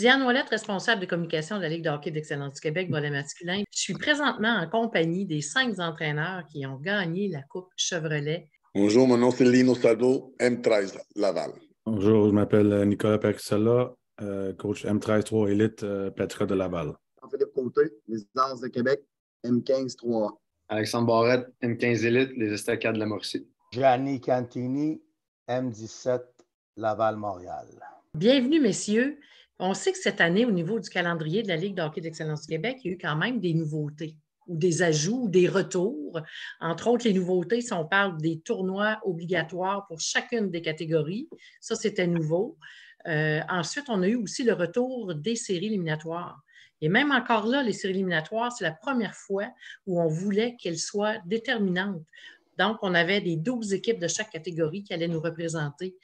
Diane Ouellette, responsable de communication de la Ligue de hockey d'excellence du Québec, volet masculin. Je suis présentement en compagnie des 5 entraîneurs qui ont gagné la Coupe Chevrolet. Bonjour, mon nom c'est Lino Sado, M13 Laval. Bonjour, je m'appelle Nicolas Perissella, coach M13-3 Élite, Petra de Laval. Philippe Côté, les Arts de Québec, M15-3. Alexandre Barrette, M15 Élite, les Estacades de la Mauricie. Gianni Cantini, M17 Laval-Montréal. Bienvenue, messieurs. On sait que cette année, au niveau du calendrier de la Ligue de hockey d'excellence du Québec, il y a eu quand même des nouveautés ou des ajouts ou des retours. Entre autres, les nouveautés, si on parle des tournois obligatoires pour chacune des catégories, ça, c'était nouveau. Ensuite, on a eu aussi le retour des séries éliminatoires. Et même encore là, les séries éliminatoires, c'est la première fois où on voulait qu'elles soient déterminantes. Donc, on avait des 12 équipes de chaque catégorie qui allaient nous représenter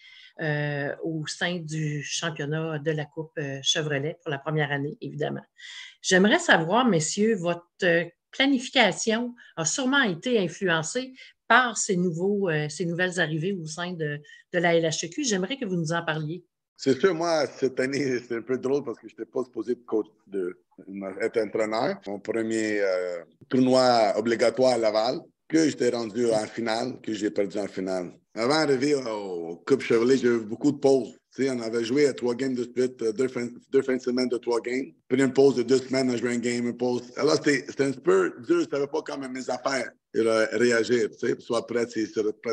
au sein du championnat de la Coupe Chevrolet pour la première année, évidemment. J'aimerais savoir, messieurs, votre planification a sûrement été influencée par ces nouvelles arrivées au sein de la LHQ. J'aimerais que vous nous en parliez. C'est sûr, moi, cette année, c'est un peu drôle parce que je n'étais pas supposé être entraîneur. Mon premier tournoi obligatoire à Laval, que j'étais rendu en finale, que j'ai perdu en finale. Avant d'arriver au Coupe Chevrolet, j'ai eu beaucoup de pauses. Tu sais, on avait joué à 3 games de suite, deux fins de semaine de 3 games. Puis une pause de 2 semaines, on jouait un game, une pause. Alors, c'était un peu dur. Je ne savais pas comment mes affaires réagir. Tu sais, soit prêt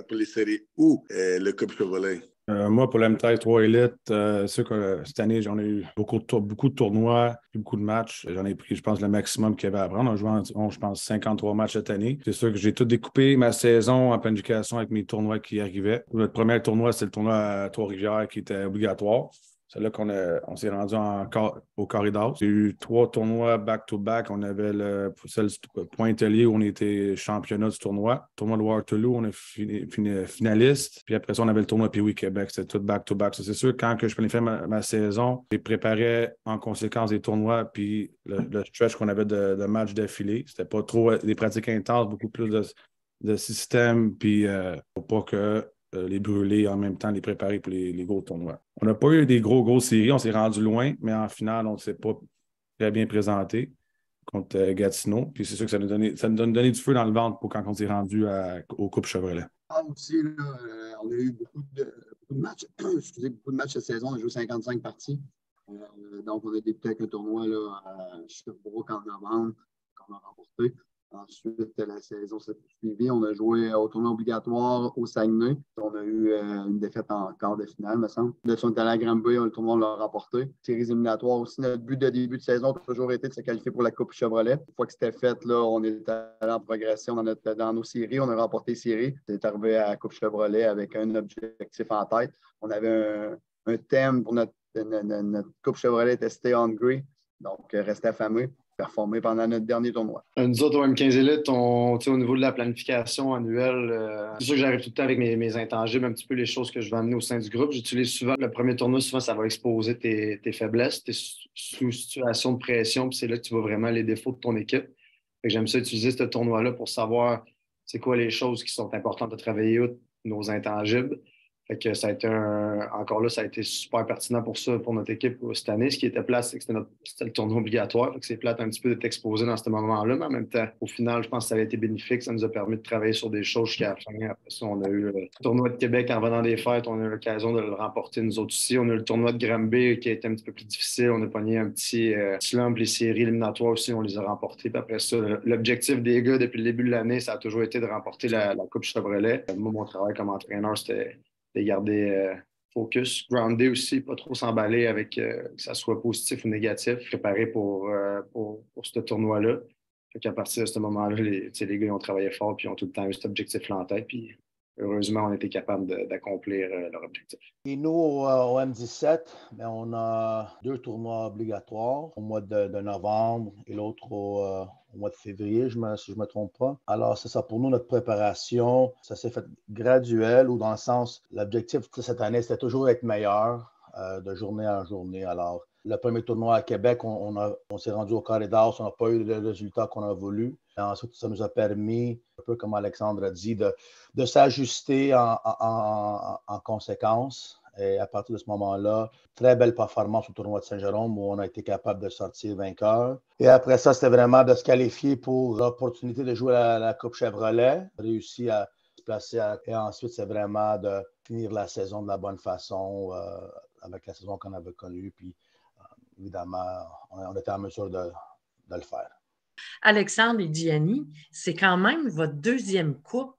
pour les séries ou le Coupe Chevrolet. Moi, pour l'M13-3 Élite, c'est sûr que cette année, j'en ai eu beaucoup de tournois, beaucoup de matchs. J'en ai pris, je pense, le maximum qu'il y avait à prendre. On a joué, je pense, 53 matchs cette année. C'est sûr que j'ai tout découpé ma saison en planification avec mes tournois qui arrivaient. Notre premier tournoi, c'est le tournoi à Trois-Rivières qui était obligatoire. C'est là qu'on s'est rendu au Corridor. J'ai eu 3 tournois back-to-back. On avait le Pointe-Helier où on était championnat du tournoi. Le tournoi de Waterloo, on a fini finaliste. Puis après ça, on avait le tournoi Pee-Wee Québec. C'était tout back-to-back. Ça, c'est sûr, quand que je planifiais ma saison, je préparais en conséquence des tournois puis le stretch qu'on avait de matchs d'affilée. C'était pas trop des pratiques intenses, beaucoup plus de système. Puis pour pas que les brûler en même temps, les préparer pour les gros tournois. On n'a pas eu des grosses séries, on s'est rendu loin, mais en finale, on ne s'est pas très bien présenté contre Gatineau. Puis c'est sûr que ça nous donnait du feu dans le ventre pour quand on s'est rendu aux Coupes Chevrolet. Aussi, là, on a eu beaucoup de matchs. Beaucoup de matchs cette saison. On a joué 55 parties. Donc, on a débuté avec un tournoi là, à Sherbrooke en novembre qu'on a remporté. Ensuite, la saison s'est poursuivie. On a joué au tournoi obligatoire au Saguenay. On a eu une défaite en quart de finale, me semble. Là, on est allé à Granby, le tournoi, on l'a remporté. Séries éliminatoires aussi. Notre but de début de saison a toujours été de se qualifier pour la Coupe Chevrolet. Une fois que c'était fait, là, on est allé en progression dans nos séries. On a remporté les séries. On est arrivé à la Coupe Chevrolet avec un objectif en tête. On avait un thème pour notre Coupe Chevrolet, était Stay Hungry. Donc, rester affamé. Performer pendant notre dernier tournoi. Nous autres, au M15 Élite, au niveau de la planification annuelle, c'est sûr que j'arrive tout le temps avec mes intangibles, un petit peu les choses que je vais amener au sein du groupe. J'utilise souvent le premier tournoi, souvent ça va exposer tes faiblesses, tes sous-situations de pression, puis c'est là que tu vois vraiment les défauts de ton équipe. Fait que j'aime ça utiliser ce tournoi-là pour savoir c'est quoi les choses qui sont importantes à travailler, nos intangibles. Fait que ça a été encore là, ça a été super pertinent pour ça, pour notre équipe cette année. Ce qui était plate, c'est que c'était le tournoi obligatoire. Fait que c'est plate un petit peu d'être exposé dans ce moment-là, mais en même temps, au final, je pense que ça a été bénéfique. Ça nous a permis de travailler sur des choses jusqu'à la fin. Après ça, on a eu le tournoi de Québec en revenant des fêtes. On a eu l'occasion de le remporter nous autres aussi. On a eu le tournoi de Granby qui a été un petit peu plus difficile. On a pogné un petit slump. Les séries éliminatoires aussi, on les a remportées. Puis après ça, l'objectif des gars depuis le début de l'année, ça a toujours été de remporter la Coupe Chevrolet. Moi, mon travail comme entraîneur, c'était de garder focus, groundé aussi, pas trop s'emballer avec que ça soit positif ou négatif, préparé pour ce tournoi-là. Fait qu'à partir de ce moment-là, les gars ils ont travaillé fort puis ils ont tout le temps eu cet objectif-là en tête. Puis heureusement, on était capable d'accomplir leur objectif. Et nous, au M17, on a 2 tournois obligatoires au mois de novembre et l'autre au mois de février, si je ne me trompe pas. Alors, c'est ça. Pour nous, notre préparation, ça s'est fait graduel ou dans le sens, l'objectif de cette année, c'était toujours être meilleur de journée en journée. Alors, le premier tournoi à Québec, on s'est rendu au Corridor, on n'a pas eu le résultat qu'on a voulu. Et ensuite, ça nous a permis, un peu comme Alexandre a dit, de s'ajuster en conséquence. Et à partir de ce moment-là, très belle performance au tournoi de Saint-Jérôme où on a été capable de sortir vainqueur. Et après ça, c'était vraiment de se qualifier pour l'opportunité de jouer à la Coupe Chevrolet. Réussi à se placer. Et ensuite, c'est vraiment de finir la saison de la bonne façon avec la saison qu'on avait connue. Puis, évidemment, on était en mesure de le faire. Alexandre et Gianni, c'est quand même votre deuxième coupe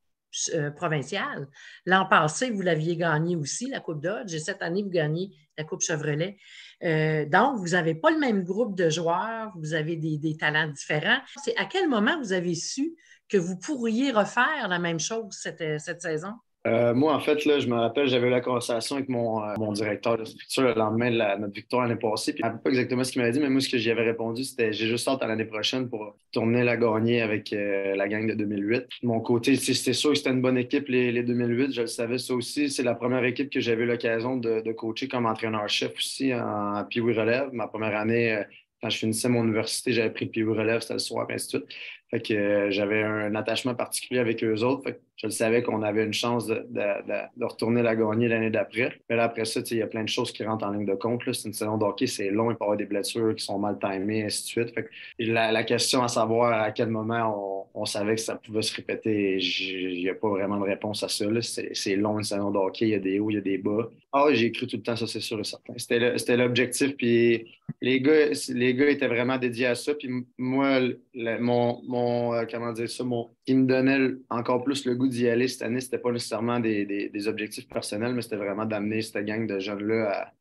provinciale. L'an passé, vous l'aviez gagné aussi, la Coupe Dodge, et cette année, vous gagnez la Coupe Chevrolet. Donc, vous n'avez pas le même groupe de joueurs, vous avez des talents différents. C'est à quel moment vous avez su que vous pourriez refaire la même chose cette saison? Moi, en fait, là, je me rappelle, j'avais eu la conversation avec mon directeur de structure le lendemain de notre victoire l'année passée. Puis, je ne sais pas exactement ce qu'il m'avait dit, mais moi, ce que j'y avais répondu, c'était j'ai juste hâte à l'année prochaine pour tourner la gagner avec la gang de 2008. De mon côté, c'était sûr que c'était une bonne équipe, les 2008. Je le savais, ça aussi. C'est la première équipe que j'avais eu l'occasion de coacher comme entraîneur-chef aussi en Pee-Wee Relève. Ma première année, quand je finissais mon université, j'avais pris Pee-Wee Relève, c'était le soir, ainsi de suite. Fait que j'avais un attachement particulier avec eux autres. Fait que je le savais qu'on avait une chance de retourner la gagner l'année d'après. Mais là, après ça, il y a plein de choses qui rentrent en ligne de compte. Là. C'est une saison de hockey, c'est long, il peut y avoir des blessures qui sont mal timées, ainsi de suite. Fait que la question à savoir à quel moment on savait que ça pouvait se répéter, il n'y a pas vraiment de réponse à ça. C'est long, une saison de hockey, il y a des hauts, il y a des bas. Ah, j'ai cru tout le temps, ça, c'est sûr et certain. C'était l'objectif, puis les gars étaient vraiment dédiés à ça. Puis moi, comment dire ça, qui me donnait encore plus le goût d'y aller cette année, c'était pas nécessairement des objectifs personnels, mais c'était vraiment d'amener cette gang de jeunes-là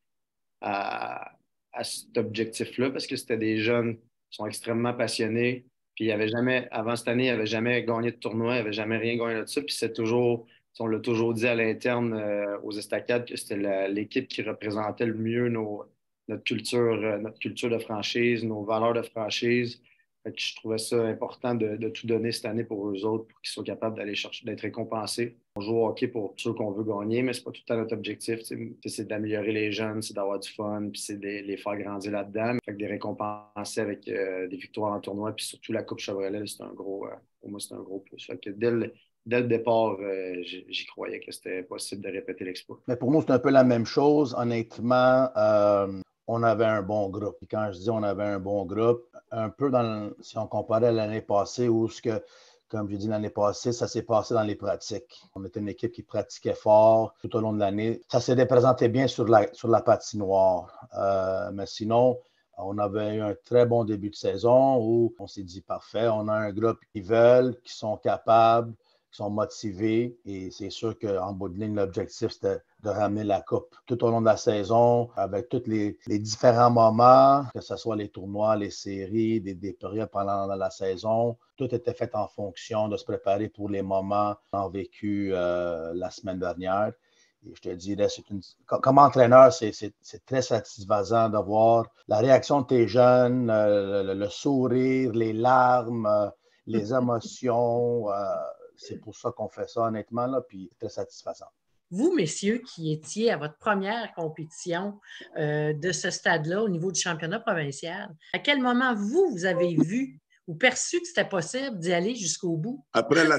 à cet objectif-là, parce que c'était des jeunes qui sont extrêmement passionnés. Puis avant cette année, ils n'avaient jamais gagné de tournoi, ils n'avaient jamais rien gagné de ça. Puis on l'a toujours dit à l'interne aux Estacades que c'était l'équipe qui représentait le mieux notre culture de franchise, nos valeurs de franchise. Fait que je trouvais ça important de tout donner cette année pour eux autres, pour qu'ils soient capables d'aller chercher, d'être récompensés. On joue au hockey pour ceux qu'on veut gagner, mais c'est pas tout le temps notre objectif. C'est d'améliorer les jeunes, c'est d'avoir du fun, puis c'est de les faire grandir là-dedans. Fait que des récompenser avec des victoires en tournoi, puis surtout la Coupe Chevrolet, c'est un gros, pour moi, c'est un gros plus. Fait que dès le départ, j'y croyais que c'était possible de répéter l'exploit. Mais pour nous, c'est un peu la même chose. Honnêtement, on avait un bon groupe. Et quand je dis on avait un bon groupe, un peu si on comparait à l'année passée, où comme j'ai dit l'année passée, ça s'est passé dans les pratiques. On était une équipe qui pratiquait fort tout au long de l'année. Ça s'est représenté bien sur la patinoire. Mais sinon, on avait eu un très bon début de saison où on s'est dit parfait, on a un groupe qui veulent, qui sont capables, qui sont motivés. Et c'est sûr qu'en bout de ligne, l'objectif, c'était de ramener la coupe tout au long de la saison, avec tous les différents moments, que ce soit les tournois, les séries, des périodes pendant la saison. Tout était fait en fonction de se préparer pour les moments qu'on a vécu la semaine dernière. Et je te dirais, comme entraîneur, c'est très satisfaisant de voir la réaction de tes jeunes, le sourire, les larmes, les émotions. C'est pour ça qu'on fait ça, honnêtement, là, puis très satisfaisant. Vous, messieurs, qui étiez à votre première compétition de ce stade-là au niveau du championnat provincial, à quel moment vous avez vu ou perçu que c'était possible d'y aller jusqu'au bout? Après la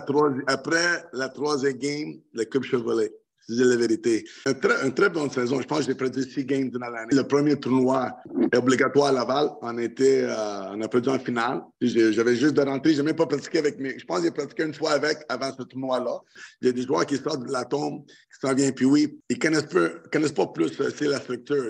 troisième game, la Coupe Chevrolet. Je dis la vérité. Une très bonne saison. Je pense que j'ai perdu 6 games durant l'année. Le premier tournoi est obligatoire à Laval. On a perdu en finale. J'avais juste de rentrer. Je n'ai même pas pratiqué avec mes... Je pense que j'ai pratiqué une fois avant ce tournoi-là. Il y a des joueurs qui sortent de l'Atome, qui s'en viennent, puis oui, ils connaissent pas plus la structure.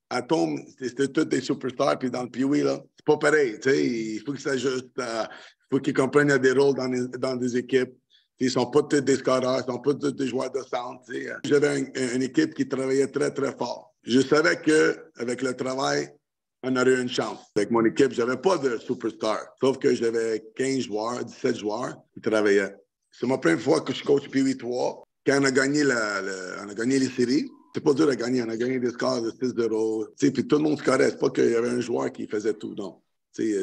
Atome, c'était tous des superstars, puis dans le Pee-Wee, là, c'est pas pareil. Il faut qu'ils s'ajustent. Il faut qu'ils comprennent qu'il y a des rôles dans des équipes. Ils ne sont pas tous des scoreurs, ils ne sont pas tous des joueurs de centre. J'avais une équipe qui travaillait très, très fort. Je savais qu'avec le travail, on aurait une chance. Avec mon équipe, je n'avais pas de superstar. Sauf que j'avais 15 joueurs, 17 joueurs qui travaillaient. C'est ma première fois que je coach Pee-Wee 3. Quand on a gagné les séries, c'est pas dur à gagner. On a gagné des scores de 6-0. Puis tout le monde scorait. C'est pas qu'il y avait un joueur qui faisait tout, non.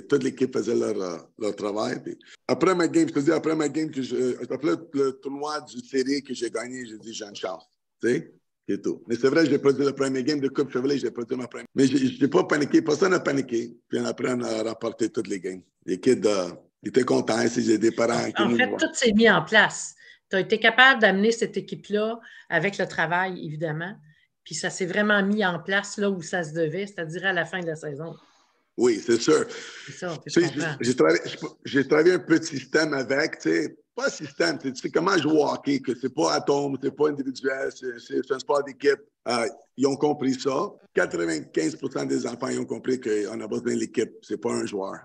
Toute l'équipe faisait leur travail. Puis après ma game, après le tournoi du série que j'ai gagné, j'ai dit j'ai une chance. C'est tout. Mais c'est vrai, j'ai perdu le premier game de Coupe Chevrolet, j'ai perdu ma première. Mais je n'ai pas paniqué, personne n'a paniqué. Puis après, on a remporté toutes les games. Les kids étaient contents. J'ai des parents qui nous voient. Tout s'est mis en place. Tu as été capable d'amener cette équipe-là avec le travail, évidemment. puis ça s'est vraiment mis en place là où ça se devait, c'est-à-dire à la fin de la saison. Oui, c'est sûr. C'est ça que je comprends. J'ai travaillé un peu de système avec, tu sais, pas système, tu sais comment jouer au hockey, que c'est pas atome, c'est pas individuel, c'est un sport d'équipe. Ils ont compris ça. 95% des enfants, ils ont compris qu'on a besoin de l'équipe, c'est pas un joueur.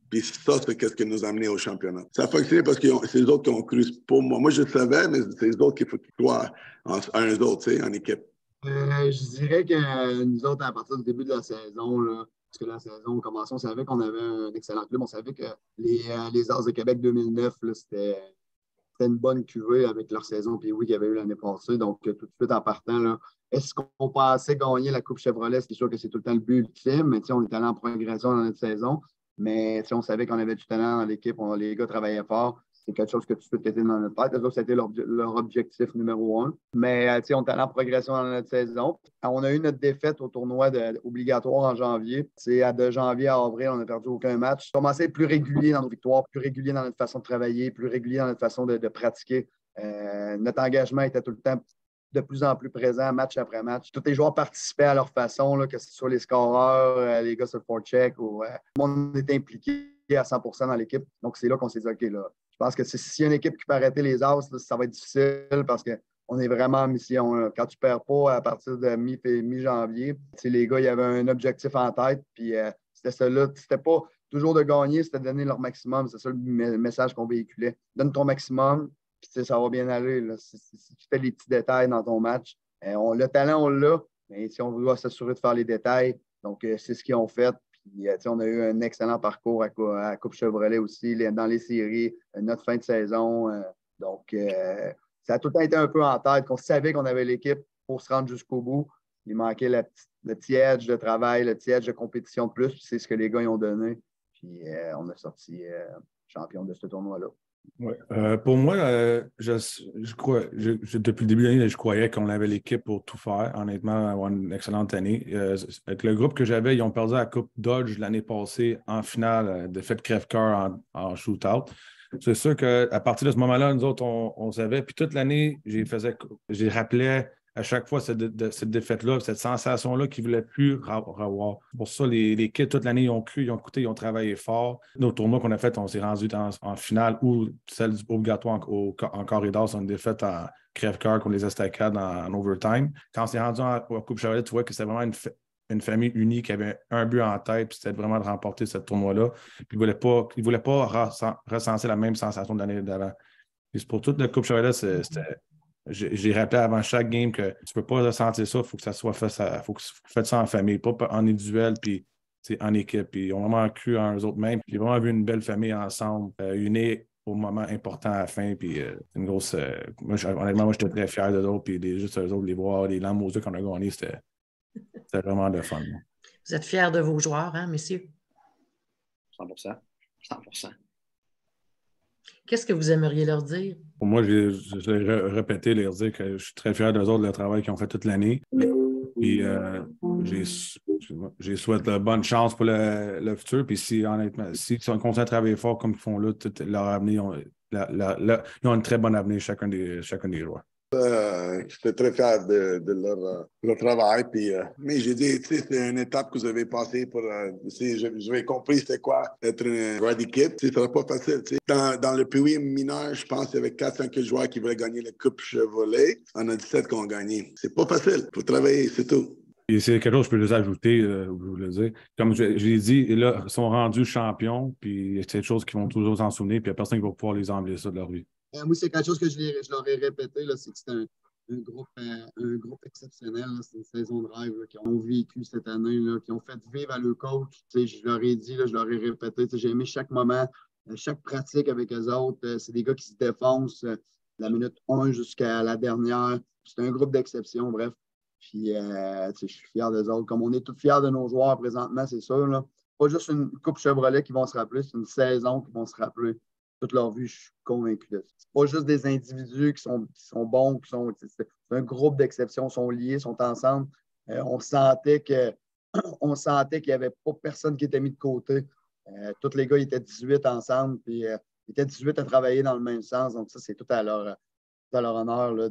Puis ça, c'est ce qui nous a amené au championnat. Ça a fonctionné parce que c'est les autres qui ont cru pour moi. Moi, je le savais, mais c'est les autres qu'il faut qu'ils croient en eux autres, tu sais, en équipe. Je dirais que nous autres, à partir du début de la saison, là, parce que la saison commençait, on savait qu'on avait un excellent club. On savait que les As de Québec 2009, là, c'était une bonne cuvée avec leur saison, puis oui, qu'il y avait eu l'année passée. Donc, tout de suite en partant, là, est-ce qu'on pensait gagner la Coupe Chevrolet? C'est sûr que c'est tout le temps le but ultime, mais on est allé en progression dans notre saison. Mais on savait qu'on avait du talent dans l'équipe, les gars travaillaient fort. C'est quelque chose que tout de suite était dans notre tête. Les autres, c'était leur objectif numéro 1. Mais on est allé en progression dans notre saison. On a eu notre défaite au tournoi obligatoire en janvier. De janvier à avril, on n'a perdu aucun match. On a commencé à être plus régulier dans nos victoires, plus régulier dans notre façon de travailler, plus régulier dans notre façon de pratiquer. Notre engagement était tout le temps de plus en plus présent, match après match. Tous les joueurs participaient à leur façon, là, que ce soit les scoreurs, les gars sur le forecheck. Tout le monde était impliqué à 100% dans l'équipe. Donc, c'est là qu'on s'est dit, OK, là, je pense que s'il y a une équipe qui peut arrêter les As, là, ça va être difficile parce qu'on est vraiment en mission. Là. Quand tu ne perds pas à partir de mi-janvier, les gars, il y avait un objectif en tête, puis c'était ça là. C'était pas toujours de gagner, c'était de donner leur maximum. C'est ça le message qu'on véhiculait. Donne ton maximum, puis ça va bien aller. Là. Si tu fais les petits détails dans ton match, le talent, on l'a, mais si on doit s'assurer de faire les détails, donc c'est ce qu'ils ont fait. Puis, on a eu un excellent parcours à Coupe Chevrolet aussi, dans les séries, notre fin de saison. Donc, ça a tout le temps été un peu en tête, qu'on savait qu'on avait l'équipe pour se rendre jusqu'au bout. Il manquait le petit edge de travail, le petit edge de compétition de plus, puis c'est ce que les gars ils ont donné. Puis, on a sorti champion de ce tournoi-là. Ouais. Pour moi, je crois, depuis le début de l'année, je croyais qu'on avait l'équipe pour tout faire. Honnêtement, avoir une excellente année. Avec le groupe que j'avais, ils ont perdu la Coupe Dodge l'année passée en finale, défaite crève-cœur en shootout. C'est sûr qu'à partir de ce moment-là, nous autres, on savait. Puis toute l'année, j'ai rappelé à chaque fois cette défaite-là, cette sensation-là qu'ils ne voulaient plus revoir. Pour ça, les kids, toute l'année, ils ont cru, ils ont écouté, ils ont travaillé fort. Nos tournois qu'on a fait, on s'est rendu en finale ou celle obligatoire en corridor, c'est une défaite en crève-cœur contre les Estacades en overtime. Quand on s'est rendu en Coupe Chevrolet, tu vois que c'était vraiment une famille unie qui avait un but en tête, puis c'était vraiment de remporter ce tournoi-là. Puis ils ne voulaient pas ressentir la même sensation de l'année d'avant. Puis pour toute la Coupe Chevrolet, c'était. J'ai rappelé avant chaque game que tu ne peux pas ressentir ça, il faut que ça soit fait, faut que vous faites ça en famille, pas en individuel, puis en équipe. Puis ils ont vraiment cru en eux autres mêmes. J'ai vraiment vu une belle famille ensemble, unie au moment important à la fin. Puis une grosse. Honnêtement, moi, j'étais très fier d'eux autres. Puis juste eux autres, les voir, les lames aux yeux qu'on a gagnés, c'était vraiment de fun. Vous êtes fiers de vos joueurs, hein, messieurs? 100%. 100%. Qu'est-ce que vous aimeriez leur dire? Pour moi, je l'ai répété, leur dire que je suis très fier d'eux autres, le travail qu'ils ont fait toute l'année. Puis, j'ai souhaite bonne chance pour le futur. Puis, honnêtement, si on continue à travailler fort comme ils font là, tout leur avenir, ils ont une très bonne avenir, chacun des joueurs. J'étais très fier de leur travail. Puis, mais j'ai dit, c'est une étape que vous avez passée pour. J'avais compris c'était quoi être un joueur d'équipe. Ce sera pas facile. Dans le pays mineur, je pense qu'il y avait 4-5 joueurs qui voulaient gagner la Coupe Chevrolet. On a 17 qui ont gagné. C'est pas facile. Il faut travailler, c'est tout. Et c'est quelque chose que je peux juste ajouter, je voulais dire. Comme je l'ai dit, et là, ils sont rendus champions, puis c'est quelque chose qu'ils vont toujours s'en souvenir, puis il n'y a personne qui va pouvoir les enlever ça de leur vie. Moi, c'est quelque chose que je leur ai répété, c'est que c'est un groupe exceptionnel. C'est une saison de rêve qu'ils ont vécu cette année, qui ont fait vivre à leur coach. Je leur ai dit, je leur ai répété, j'ai aimé chaque moment, chaque pratique avec eux autres. C'est des gars qui se défoncent de la minute 1 jusqu'à la dernière. C'est un groupe d'exception, bref. Puis, je suis fier d'eux autres. Comme on est tous fiers de nos joueurs présentement, c'est sûr. Là. Pas juste une Coupe Chevrolet qui vont se rappeler, c'est une saison qui vont se rappeler toute leur vie, je suis convaincu de ça. C'est pas juste des individus qui sont bons, c'est un groupe d'exception, sont liés, sont ensemble. On sentait qu'il n'y avait pas personne qui était mis de côté. Tous les gars ils étaient 18 ensemble, puis ils étaient 18 à travailler dans le même sens. Donc, ça, c'est tout à leur honneur là,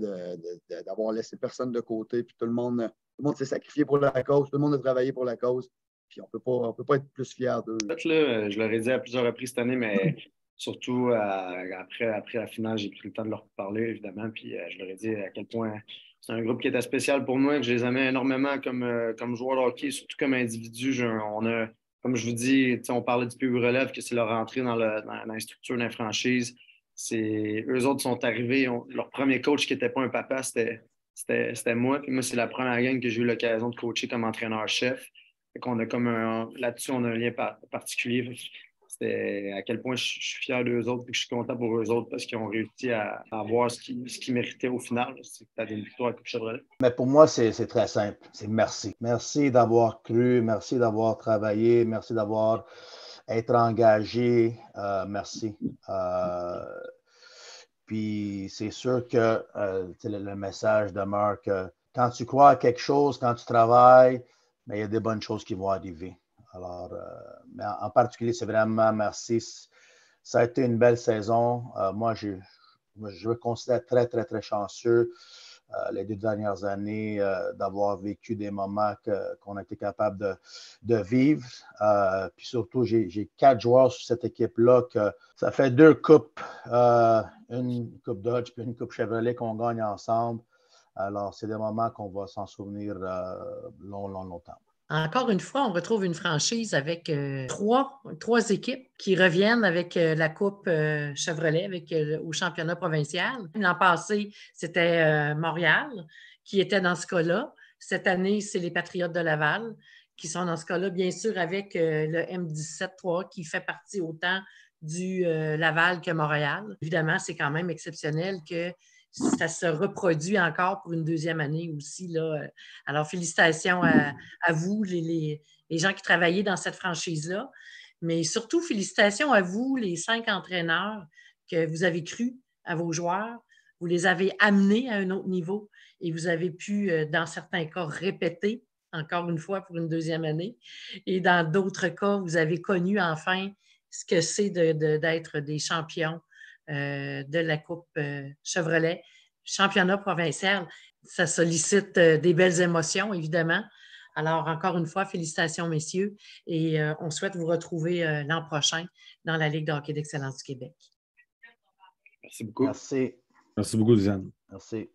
d'avoir laissé personne de côté. Puis tout le monde le monde s'est sacrifié pour la cause, tout le monde a travaillé pour la cause. Puis on peut pas être plus fiers d'eux. En fait, là, je leur ai dit à plusieurs reprises cette année, mais surtout après la finale, j'ai pris le temps de leur parler, évidemment. Puis je leur ai dit à quel point c'est un groupe qui était spécial pour moi, que je les aimais énormément comme joueurs de hockey, surtout comme individu. Comme je vous dis, on parlait du PU Relève, que c'est leur entrée dans la structure d'une franchise. Eux autres sont arrivés, leur premier coach qui n'était pas un papa, c'était moi. Puis moi, c'est la première gang que j'ai eu l'occasion de coacher comme entraîneur-chef. Là-dessus, on a un lien particulier. C'était à quel point je suis fier d'eux autres et que je suis content pour eux autres parce qu'ils ont réussi à avoir ce qu'ils méritaient au final. C'est peut-être une victoire à Coupe Chevrolet. Mais pour moi, c'est très simple. C'est merci. Merci d'avoir cru, merci d'avoir travaillé, merci d'avoir été engagé. Merci. Puis c'est sûr que le message demeure que quand tu crois à quelque chose, quand tu travailles, mais il y a des bonnes choses qui vont arriver. Alors, mais en particulier, c'est vraiment merci. Ça a été une belle saison. Moi, je me considère très, très, très chanceux les 2 dernières années d'avoir vécu des moments qu'on a été capable de vivre. Puis surtout, j'ai 4 joueurs sur cette équipe-là que ça fait 2 coupes, une coupe Dodge puis une coupe Chevrolet qu'on gagne ensemble. Alors, c'est des moments qu'on va s'en souvenir longtemps. Encore une fois, on retrouve une franchise avec trois équipes qui reviennent avec la Coupe Chevrolet au championnat provincial. L'an passé, c'était Montréal qui était dans ce cas-là. Cette année, c'est les Patriotes de Laval qui sont dans ce cas-là, bien sûr, avec le M17-3 qui fait partie autant du Laval que Montréal. Évidemment, c'est quand même exceptionnel que ça se reproduit encore pour une 2e année aussi, là. Alors, félicitations à vous, les gens qui travaillaient dans cette franchise-là. Mais surtout, félicitations à vous, les 5 entraîneurs, que vous avez cru à vos joueurs. Vous les avez amenés à un autre niveau et vous avez pu, dans certains cas, répéter encore une fois pour une 2e année. Et dans d'autres cas, vous avez connu enfin ce que c'est d'être des champions de la Coupe Chevrolet, championnat provincial. Ça sollicite des belles émotions, évidemment. Alors, encore une fois, félicitations, messieurs, et on souhaite vous retrouver l'an prochain dans la Ligue de hockey d'excellence du Québec. Merci beaucoup. Merci. Merci beaucoup, Diane. Merci.